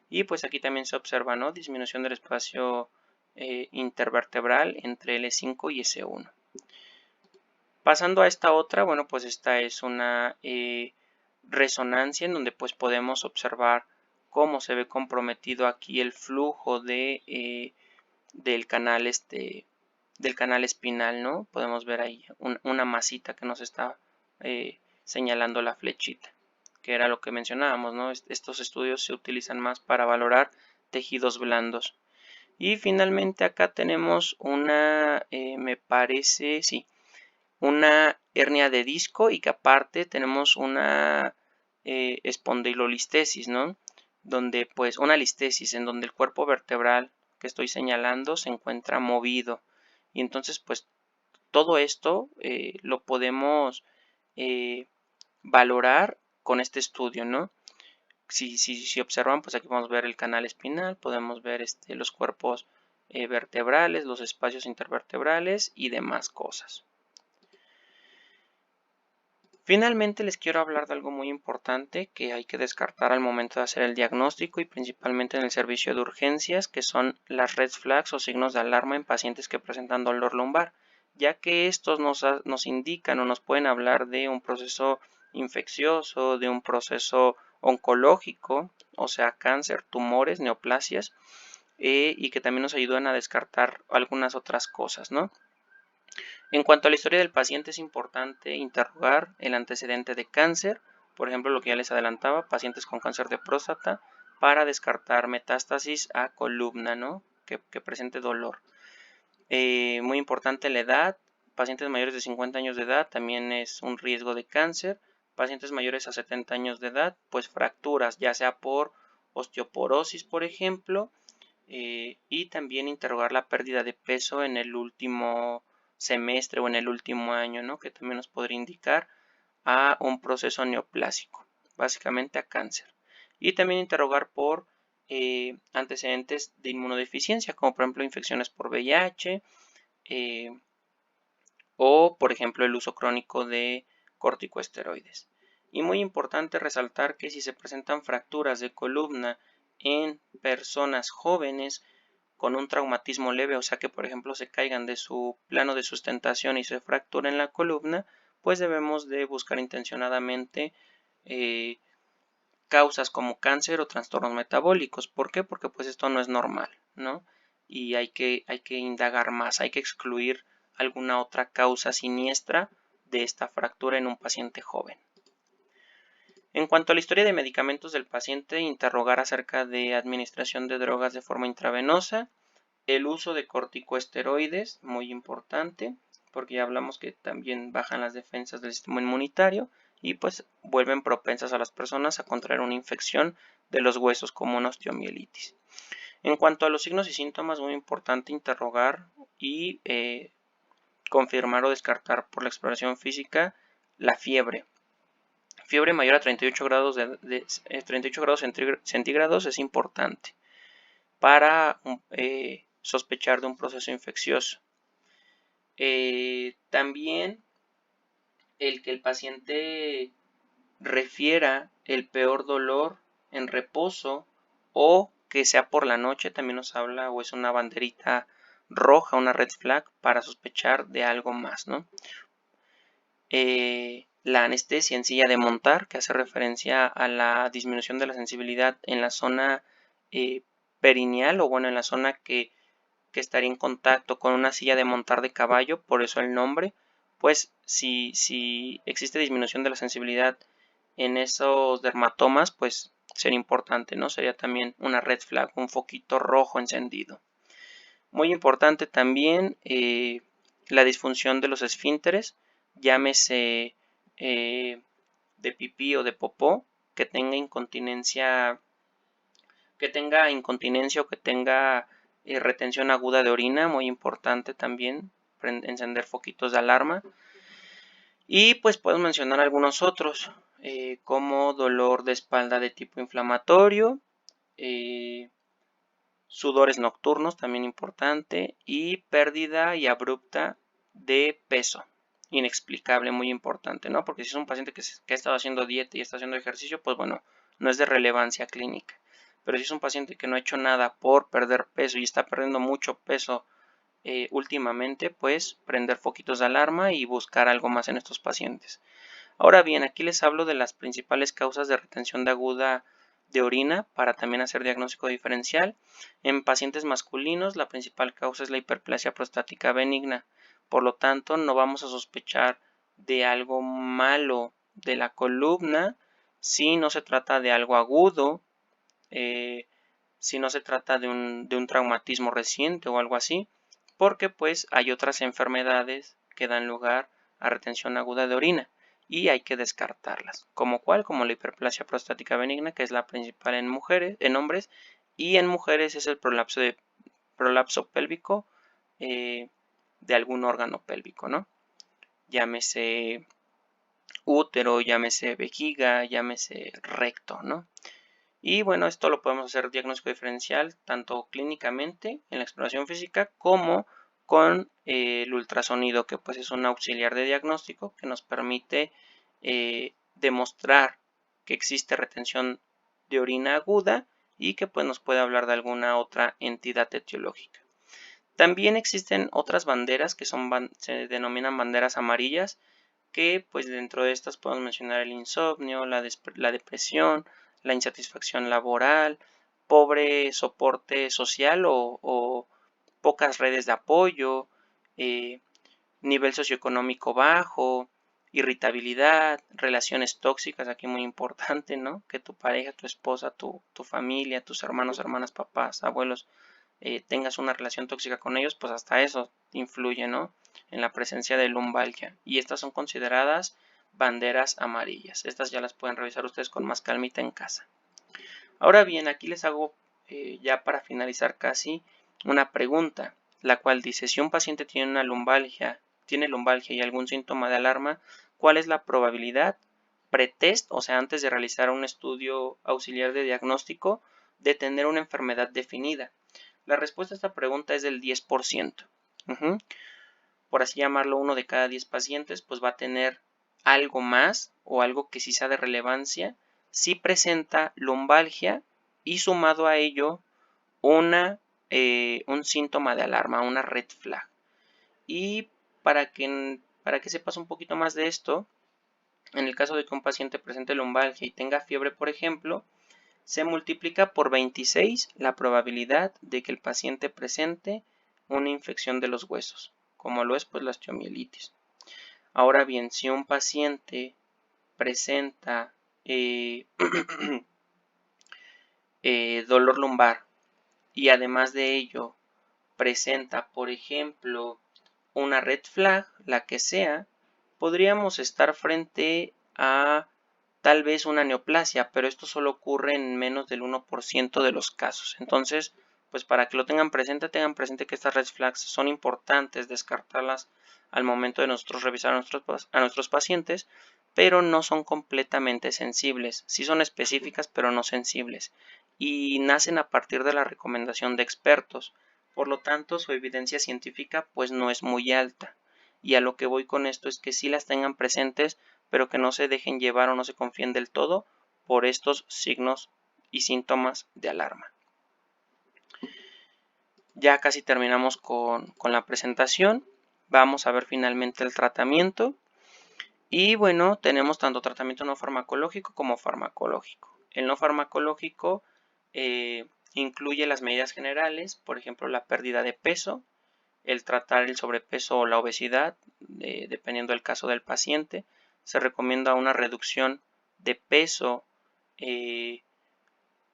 Y pues aquí también se observa, ¿no? Disminución del espacio intervertebral entre L5 y S1. Pasando a esta otra, bueno, pues esta es una resonancia en donde pues podemos observar cómo se ve comprometido aquí el flujo del canal del canal espinal, ¿no? Podemos ver ahí una masita que nos está señalando la flechita, que era lo que mencionábamos, ¿no? Estos estudios se utilizan más para valorar tejidos blandos. Y finalmente acá tenemos una, me parece, sí, una hernia de disco y que aparte tenemos una espondilolistesis, ¿no? Donde pues una listesis en donde el cuerpo vertebral que estoy señalando se encuentra movido y entonces pues todo esto lo podemos valorar con este estudio, ¿no? Si observan, pues aquí podemos ver el canal espinal, podemos ver los cuerpos vertebrales, los espacios intervertebrales y demás cosas. Finalmente les quiero hablar de algo muy importante que hay que descartar al momento de hacer el diagnóstico y principalmente en el servicio de urgencias, que son las red flags o signos de alarma en pacientes que presentan dolor lumbar, ya que estos nos indican o nos pueden hablar de un proceso infeccioso, de un proceso oncológico, o sea, cáncer, tumores, neoplasias, y que también nos ayudan a descartar algunas otras cosas, ¿no? En cuanto a la historia del paciente, es importante interrogar el antecedente de cáncer, por ejemplo, lo que ya les adelantaba, pacientes con cáncer de próstata, para descartar metástasis a columna, ¿no? Que presente dolor. Muy importante la edad, pacientes mayores de 50 años de edad también es un riesgo de cáncer, pacientes mayores a 70 años de edad, pues fracturas, ya sea por osteoporosis, por ejemplo, y también interrogar la pérdida de peso en el último semestre o en el último año, ¿no? Que también nos podría indicar a un proceso neoplásico, básicamente a cáncer. Y también interrogar por antecedentes de inmunodeficiencia, como por ejemplo infecciones por VIH o por ejemplo el uso crónico de corticosteroides. Y muy importante resaltar que si se presentan fracturas de columna en personas jóvenes, con un traumatismo leve, o sea que por ejemplo se caigan de su plano de sustentación y se fracturen la columna, pues debemos de buscar intencionadamente causas como cáncer o trastornos metabólicos. ¿Por qué? Porque pues esto no es normal, ¿no? Y hay que indagar más, hay que excluir alguna otra causa siniestra de esta fractura en un paciente joven. En cuanto a la historia de medicamentos del paciente, interrogar acerca de administración de drogas de forma intravenosa, el uso de corticosteroides, muy importante, porque ya hablamos que también bajan las defensas del sistema inmunitario y pues vuelven propensas a las personas a contraer una infección de los huesos como una osteomielitis. En cuanto a los signos y síntomas, muy importante interrogar y confirmar o descartar por la exploración física la fiebre. Fiebre mayor a 38 grados, 38 grados centígrados es importante para sospechar de un proceso infeccioso. También el que el paciente refiera el peor dolor en reposo o que sea por la noche también nos habla o es una banderita roja, una red flag para sospechar de algo más, ¿no? La anestesia en silla de montar, que hace referencia a la disminución de la sensibilidad en la zona perineal o bueno, en la zona que estaría en contacto con una silla de montar de caballo, por eso el nombre, pues si existe disminución de la sensibilidad en esos dermatomas, pues sería importante, ¿no? Sería también una red flag, un foquito rojo encendido. Muy importante también la disfunción de los esfínteres, llámese de pipí o de popó, que tenga incontinencia o que tenga retención aguda de orina, muy importante también, encender foquitos de alarma. Y pues puedo mencionar algunos otros, como dolor de espalda de tipo inflamatorio, sudores nocturnos, también importante, y pérdida y abrupta de peso, inexplicable, muy importante, ¿no? Porque si es un paciente que ha estado haciendo dieta y está haciendo ejercicio, pues bueno, no es de relevancia clínica. Pero si es un paciente que no ha hecho nada por perder peso y está perdiendo mucho peso últimamente, pues prender foquitos de alarma y buscar algo más en estos pacientes. Ahora bien, aquí les hablo de las principales causas de retención de aguda de orina para también hacer diagnóstico diferencial. En pacientes masculinos, la principal causa es la hiperplasia prostática benigna. Por lo tanto, no vamos a sospechar de algo malo de la columna si no se trata de algo agudo, si no se trata de un traumatismo reciente o algo así, porque pues hay otras enfermedades que dan lugar a retención aguda de orina y hay que descartarlas. ¿Como cuál? Como la hiperplasia prostática benigna, que es la principal en mujeres, en hombres, y en mujeres es el prolapso pélvico de algún órgano pélvico, ¿no? Llámese útero, llámese vejiga, llámese recto, ¿no? Y bueno, esto lo podemos hacer diagnóstico diferencial tanto clínicamente en la exploración física como con el ultrasonido, que pues es un auxiliar de diagnóstico que nos permite demostrar que existe retención de orina aguda y que pues nos puede hablar de alguna otra entidad etiológica. También existen otras banderas que se denominan banderas amarillas, que pues dentro de estas podemos mencionar el insomnio, la depresión, la insatisfacción laboral, pobre soporte social o pocas redes de apoyo, nivel socioeconómico bajo, irritabilidad, relaciones tóxicas, aquí muy importante, ¿no? Que tu pareja, tu esposa, tu familia, tus hermanos, hermanas, papás, abuelos, tengas una relación tóxica con ellos, pues hasta eso influye, ¿no? En la presencia de lumbalgia. Y estas son consideradas banderas amarillas. Estas ya las pueden revisar ustedes con más calmita en casa. Ahora bien, aquí les hago ya para finalizar casi una pregunta, la cual dice, si un paciente tiene lumbalgia y algún síntoma de alarma, ¿cuál es la probabilidad pretest, o sea, antes de realizar un estudio auxiliar de diagnóstico, de tener una enfermedad definida? La respuesta a esta pregunta es del 10%. Por así llamarlo, uno de cada 10 pacientes pues va a tener algo más o algo que sí sea de relevancia si presenta lumbalgia y sumado a ello un síntoma de alarma, una red flag. Y para que sepas un poquito más de esto, en el caso de que un paciente presente lumbalgia y tenga fiebre, por ejemplo, se multiplica por 26 la probabilidad de que el paciente presente una infección de los huesos, como lo es pues la osteomielitis. Ahora bien, si un paciente presenta dolor lumbar y además de ello presenta, por ejemplo, una red flag, la que sea, podríamos estar frente a tal vez una neoplasia, pero esto solo ocurre en menos del 1% de los casos. Entonces, pues para que lo tengan presente que estas red flags son importantes descartarlas al momento de nosotros revisar a nuestros pacientes, pero no son completamente sensibles. Sí son específicas, pero no sensibles. Y nacen a partir de la recomendación de expertos. Por lo tanto, su evidencia científica pues no es muy alta. Y a lo que voy con esto es que sí las tengan presentes, pero que no se dejen llevar o no se confíen del todo por estos signos y síntomas de alarma. Ya casi terminamos con la presentación. Vamos a ver finalmente el tratamiento. Y bueno, tenemos tanto tratamiento no farmacológico como farmacológico. El no farmacológico incluye las medidas generales, por ejemplo, la pérdida de peso, el tratar el sobrepeso o la obesidad, dependiendo del caso del paciente. Se recomienda una reducción de peso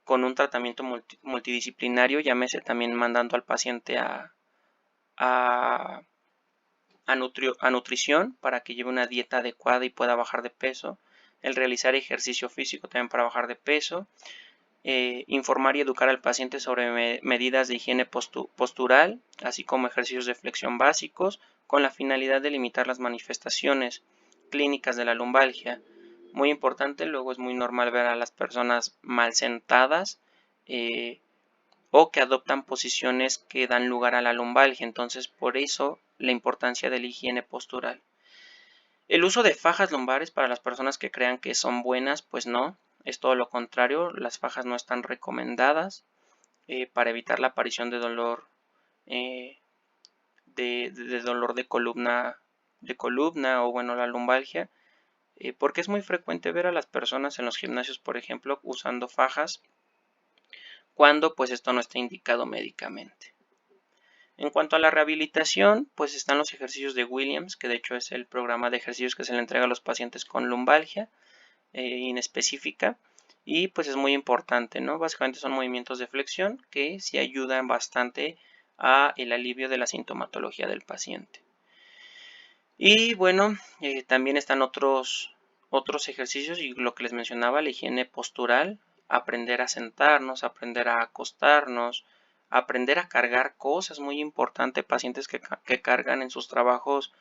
con un tratamiento multidisciplinario, llámese también mandando al paciente a nutrición para que lleve una dieta adecuada y pueda bajar de peso, el realizar ejercicio físico también para bajar de peso, informar y educar al paciente sobre medidas de higiene postural, así como ejercicios de flexión básicos, con la finalidad de limitar las manifestaciones clínicas de la lumbalgia. Muy importante, luego es muy normal ver a las personas mal sentadas o que adoptan posiciones que dan lugar a la lumbalgia, entonces por eso la importancia de la higiene postural. El uso de fajas lumbares para las personas que crean que son buenas, pues no, es todo lo contrario, las fajas no están recomendadas para evitar la aparición de dolor dolor de columna o bueno la lumbalgia, porque es muy frecuente ver a las personas en los gimnasios, por ejemplo, usando fajas cuando pues esto no está indicado médicamente. En cuanto a la rehabilitación, pues están los ejercicios de Williams, que de hecho es el programa de ejercicios que se le entrega a los pacientes con lumbalgia inespecífica, y pues es muy importante, ¿no? Básicamente son movimientos de flexión que sí ayudan bastante a el alivio de la sintomatología del paciente. Y bueno, también están otros ejercicios y lo que les mencionaba, la higiene postural, aprender a sentarnos, aprender a acostarnos, aprender a cargar cosas, muy importante, pacientes que cargan en sus trabajos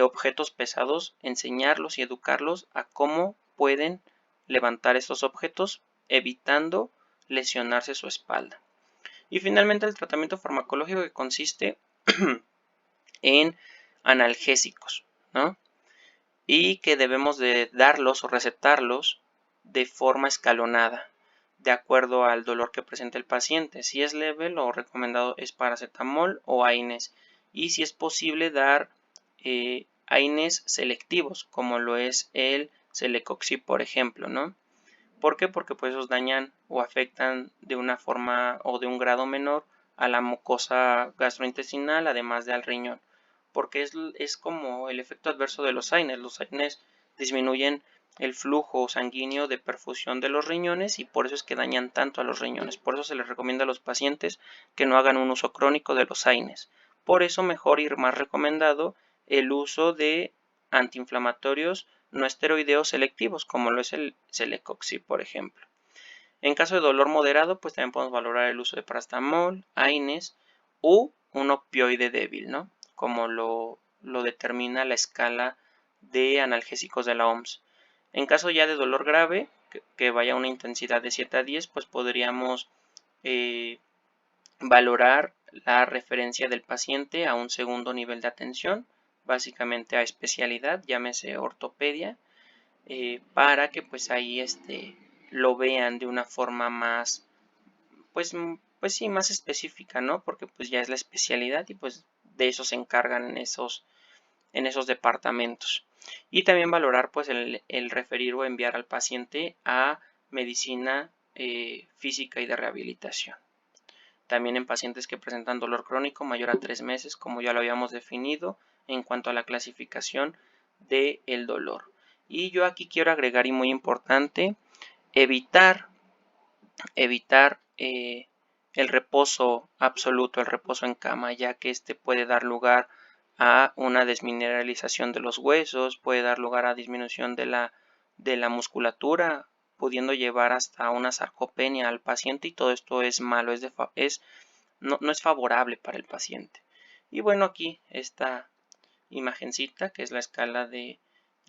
objetos pesados, enseñarlos y educarlos a cómo pueden levantar estos objetos, evitando lesionarse su espalda. Y finalmente el tratamiento farmacológico, que consiste en analgésicos, ¿no? Y que debemos de darlos o recetarlos de forma escalonada, de acuerdo al dolor que presenta el paciente. Si es leve, lo recomendado es paracetamol o AINES. Y si es posible, dar AINES selectivos, como lo es el Celecoxib, por ejemplo, ¿no? ¿Por qué? Porque pues esos dañan o afectan de una forma o de un grado menor a la mucosa gastrointestinal, además de al riñón, porque es como el efecto adverso de los AINES. Los AINES disminuyen el flujo sanguíneo de perfusión de los riñones y por eso es que dañan tanto a los riñones. Por eso se les recomienda a los pacientes que no hagan un uso crónico de los AINES. Por eso mejor ir más recomendado el uso de antiinflamatorios no esteroideos selectivos, como lo es el Celecoxib, por ejemplo. En caso de dolor moderado, pues también podemos valorar el uso de paracetamol, AINES u un opioide débil, ¿no? Como lo determina la escala de analgésicos de la OMS. En caso ya de dolor grave, que vaya a una intensidad de 7 a 10, pues podríamos valorar la referencia del paciente a un segundo nivel de atención, básicamente a especialidad, llámese ortopedia, para que pues ahí lo vean de una forma más, pues sí, más específica, ¿no? Porque pues ya es la especialidad y pues de eso se encargan en esos departamentos. Y también valorar pues el referir o enviar al paciente a medicina física y de rehabilitación. También en pacientes que presentan dolor crónico mayor a 3 meses, como ya lo habíamos definido en cuanto a la clasificación del dolor. Y yo aquí quiero agregar, y muy importante, evitar el reposo absoluto, el reposo en cama, ya que este puede dar lugar a una desmineralización de los huesos, puede dar lugar a disminución de la musculatura, pudiendo llevar hasta una sarcopenia al paciente, y todo esto es malo, no es favorable para el paciente. Y bueno, aquí esta imagencita, que es la escala de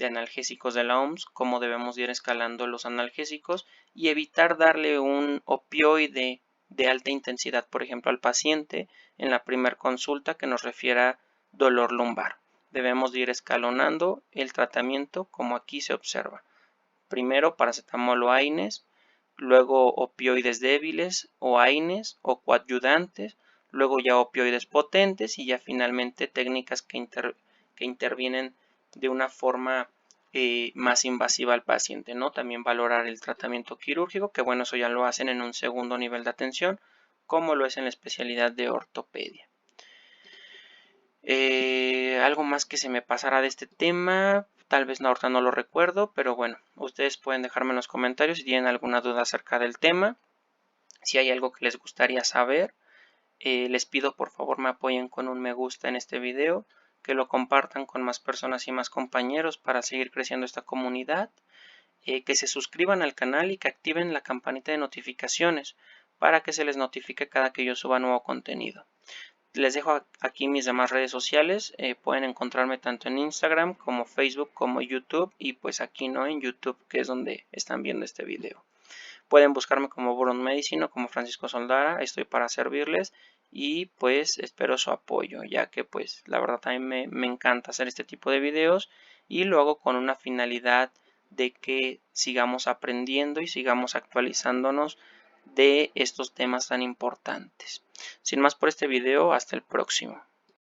analgésicos de la OMS, cómo debemos ir escalando los analgésicos y evitar darle un opioide de alta intensidad, por ejemplo, al paciente en la primera consulta que nos refiera dolor lumbar. Debemos de ir escalonando el tratamiento como aquí se observa. Primero paracetamol o AINES, luego opioides débiles o AINES o coadyuvantes, luego ya opioides potentes y ya finalmente técnicas que intervienen de una forma más invasiva al paciente, ¿no? También valorar el tratamiento quirúrgico, que bueno, eso ya lo hacen en un segundo nivel de atención, como lo es en la especialidad de ortopedia. Algo más que se me pasará de este tema, tal vez ahorita no lo recuerdo, pero bueno, ustedes pueden dejarme en los comentarios si tienen alguna duda acerca del tema, si hay algo que les gustaría saber. Les pido por favor me apoyen con un me gusta en este video, que lo compartan con más personas y más compañeros para seguir creciendo esta comunidad, que se suscriban al canal y que activen la campanita de notificaciones para que se les notifique cada que yo suba nuevo contenido. Les dejo aquí mis demás redes sociales, pueden encontrarme tanto en Instagram como Facebook como YouTube, y pues aquí no en YouTube, que es donde están viendo este video. Pueden buscarme como Burn Medicine o como Francisco Soldara, estoy para servirles y pues espero su apoyo, ya que pues la verdad también me encanta hacer este tipo de videos y lo hago con una finalidad de que sigamos aprendiendo y sigamos actualizándonos de estos temas tan importantes. Sin más por este video, hasta el próximo.